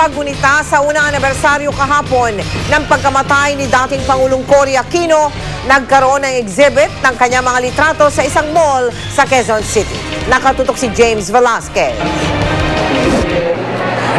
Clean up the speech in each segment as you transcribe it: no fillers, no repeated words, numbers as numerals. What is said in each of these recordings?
paggunita sa unang anibersaryo kahapon ng pagkamatay ni dating Pangulong Cory Aquino, nagkaroon ng exhibit ng kanyang mga litrato sa isang mall sa Quezon City. Nakatutok si James Velasquez.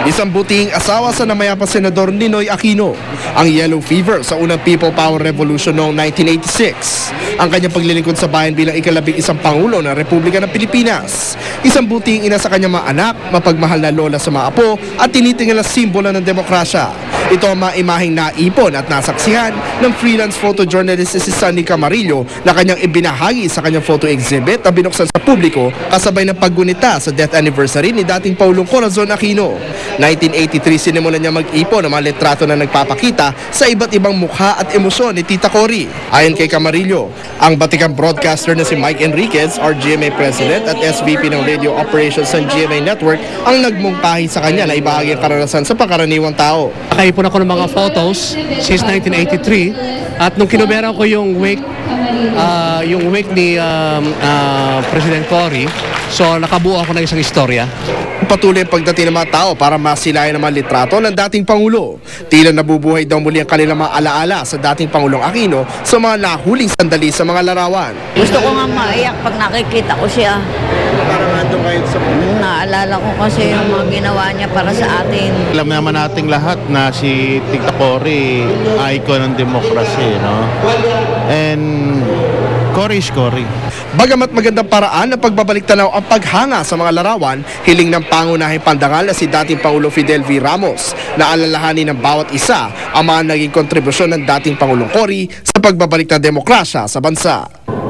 Isang butihing asawa sa namayapa Senador Ninoy Aquino, ang yellow fever sa unang People Power Revolution noong 1986, ang kanyang paglilingkod sa bayan bilang ika-11 Pangulo ng Republika ng Pilipinas, isang butihing ina sa kanyang mga anak, mapagmahal na lola sa mga apo at tinitingnan na simbolo ng demokrasya. Ito ang mga imaheng naipon at nasaksihan ng freelance photojournalist si Sunny Camarillo na kanyang ibinahagi sa kanyang photo exhibit na binuksan sa publiko kasabay ng paggunita sa death anniversary ni dating Pangulong Corazon Aquino. 1983 sinimulan niya mag-ipon ng mga litrato na nagpapakita sa iba't ibang mukha at emosyon ni Tita Cory. Ayon kay Camarillo, ang batikang broadcaster na si Mike Enriquez, our GMA President at SVP ng Radio Operations ng GMA Network, ang nagmungkahi sa kanya na ibahagi ang karanasan sa pangkaraniwang tao. Nakaipon ako ng mga photos since 1983 at nung kinuberan ko yung wake ni President Cory, so nakabuo ako ng isang istorya. Patuloy ang pagdating ng mga tao para masilayan ng mga litrato ng dating Pangulo. Tila nabubuhay daw muli ang kanilang mga alaala sa dating Pangulong Aquino sa mga nahuling sandali sa mga larawan. Gusto ko nga maiyak pag nakikita ko siya. Parang ando kayo sa Naalala ko kasi yung mga ginawa niya para sa atin. Alam naman nating lahat na si Tita Cory icon ng demokrasya, no? And Cory is Cory. Bagamat magandang paraan ng pagbabalik tanaw ang paghanga sa mga larawan, hiling ng pangunahing pandangal na si dating Pangulo Fidel V. Ramos na alalahanin ng bawat isa ang mga naging kontribusyon ng dating Pangulong Cory sa pagbabalik ng demokrasya sa bansa.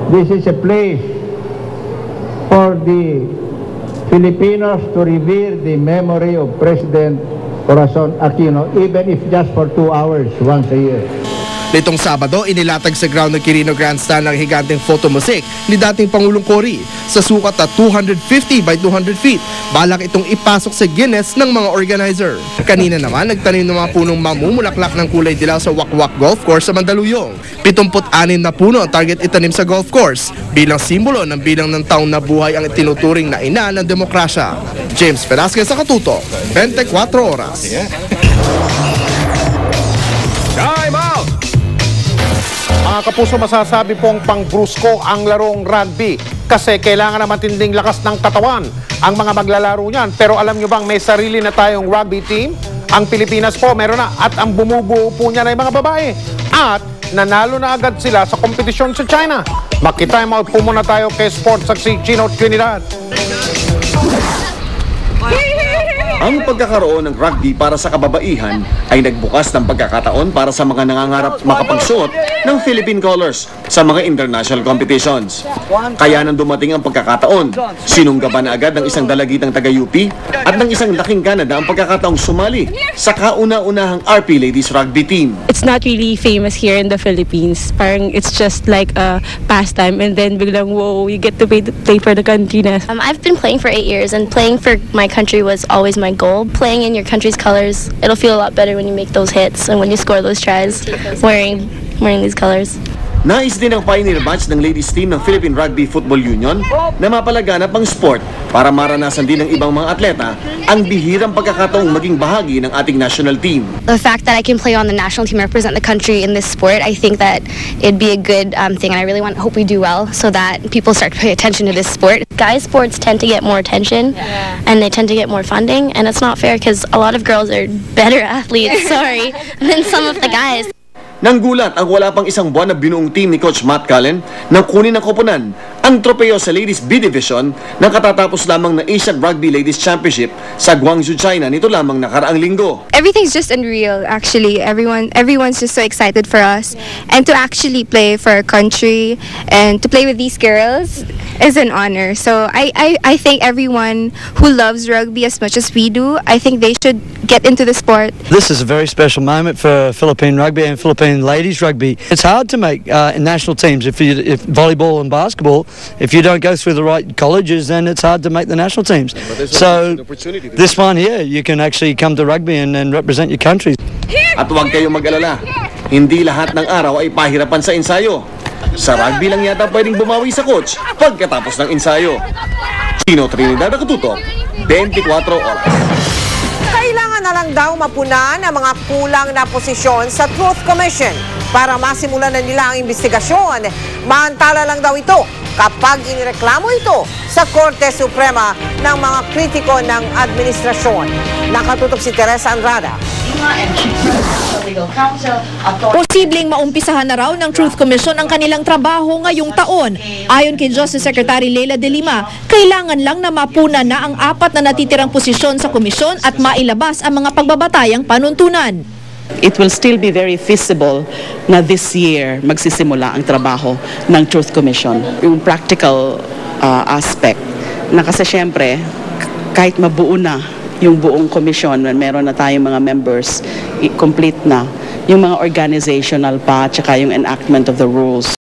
This is a place for the Filipinos to revere the memory of President Corazon Aquino, even if just for 2 hours once a year. Nitong Sabado, inilatag sa ground ng Quirino Grandstand ang higanteng photomusik ni dating Pangulong Cory sa sukat na 250 by 200 feet. Balak itong ipasok sa Guinness ng mga organizer. Kanina naman, nagtanim ng mga punong mamumulaklak ng kulay dilaw sa Wakwak Golf Course sa Mandaluyong. 76 na puno ang target itanim sa golf course bilang simbolo ng bilang ng taong nabuhay ang itinuturing na ina ng demokrasya. James Velasquez sa Katuto, 24 Oras. Time out! Mga kapuso, masasabi pong pang-brusko ang larong rugby kasi kailangan na matinding lakas ng katawan ang mga maglalaro niyan. Pero alam nyo bang may sarili na tayong rugby team? Ang Pilipinas po meron na at ang bumubuo po niya na yung mga babae. At nanalo na agad sila sa kompetisyon sa China. Makitime out po muna tayo kay Sports Saksi Chino Trinidad. Ang pagkakaroon ng rugby para sa kababaihan ay nagbukas ng pagkakataon para sa mga nangangarap makapagsuot ng Philippine Colors sa mga international competitions. Kaya nang dumating ang pagkakataon, sinunggaban na agad ng isang dalagitang taga-UP at ng isang laking Canada ang pagkakataong sumali sa kauna-unahang RP Ladies Rugby Team. It's not really famous here in the Philippines. Parang it's just like a pastime and then biglang, whoa, you get to play for the country na. I've been playing for 8 years and playing for my country was always my goal. Playing in your country's colors, it'll feel a lot better when you make those hits and when you score those tries wearing these colors. Nais din ang pioneer batch ng ladies team ng Philippine Rugby Football Union na mapalaganap ang sport para maranasan din ng ibang mga atleta ang bihirang pagkakataong maging bahagi ng ating national team. The fact that I can play on the national team, represent the country in this sport, I think that it'd be a good thing, and I really hope we do well so that people start to pay attention to this sport. Guys' sports tend to get more attention and they tend to get more funding, and it's not fair because a lot of girls are better athletes, than some of the guys. Nanggulat ang wala pang isang buwan na binuong team ni Coach Matt Cullen nang kunin ng koponan ang tropeo sa Ladies B Division na katatapos lamang ng Asian Rugby Ladies Championship sa Guangzhou, China nito lamang nakaraang linggo. Everything's just unreal, actually. Everyone's just so excited for us. And to actually play for our country and to play with these girls is an honor. So I think everyone who loves rugby as much as we do, I think they should get into the sport. This is a very special moment for Philippine rugby and Philippine ladies rugby. It's hard to make national teams if volleyball and basketball. If you don't go through the right colleges, then it's hard to make the national teams. So this one here, you can actually come to rugby and represent your country. At huwag kayong mag-alala, hindi lahat ng araw ay pahirapan sa ensayo. Sa rugby lang yata pwedeng bumawi sa coach pagkatapos ng ensayo. Chino Trinidad, Katuto, 24 Oras. Kailangan lang daw mapunan ang mga kulang na posisyon sa Truth Commission para masimulan na nila ang investigasyon. Maantala lang daw ito kapag inireklamo ito sa Korte Suprema ng mga kritiko ng administrasyon. Nakatutok si Teresa Andrada. Posibleng maumpisahan na raw ng Truth Commission ang kanilang trabaho ngayong taon. Ayon kay Justice Secretary Leila De Lima, kailangan lang na mapuna na ang 4 na natitirang posisyon sa komisyon at mailabas ang mga pagbabatayang panuntunan. It will still be very feasible na this year magsisimula ang trabaho ng Truth Commission. Yung practical aspect na kasi syempre kahit mabuo na yung buong commission, meron na tayong mga members, complete na yung mga organizational pa, tsaka yung enactment of the rules.